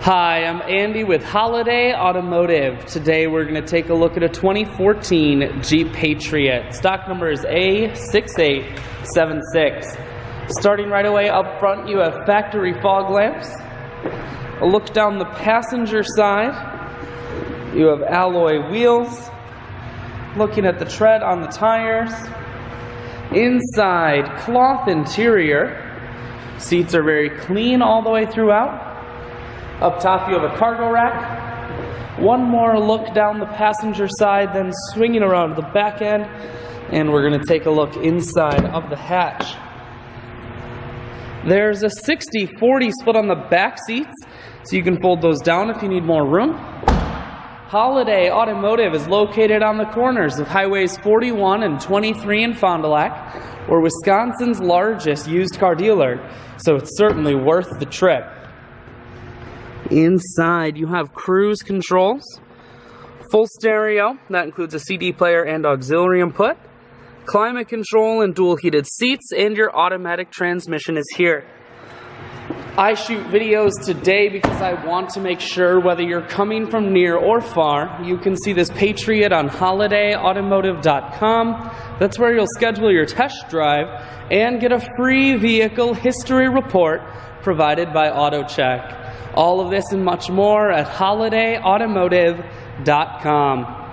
Hi, I'm Andy with Holiday Automotive. Today we're going to take a look at a 2014 Jeep Patriot. Stock number is A6876. Starting right away up front, you have factory fog lamps. A look down the passenger side, you have alloy wheels. Looking at the tread on the tires. Inside, cloth interior. Seats are very clean all the way throughout. Up top you have a cargo rack. One more look down the passenger side, then swinging around to the back end, and we're going to take a look inside of the hatch. There's a 60-40 split on the back seats, so you can fold those down if you need more room. Holiday Automotive is located on the corners of Highways 41 and 23 in Fond du Lac. We're Wisconsin's largest used car dealer, so it's certainly worth the trip. Inside you have cruise controls, full stereo, that includes a CD player and auxiliary input, climate control and dual heated seats, and your automatic transmission is here. I shoot videos today because I want to make sure whether you're coming from near or far, you can see this Patriot on holidayautomotive.com. That's where you'll schedule your test drive and get a free vehicle history report provided by AutoCheck. All of this and much more at holidayautomotive.com.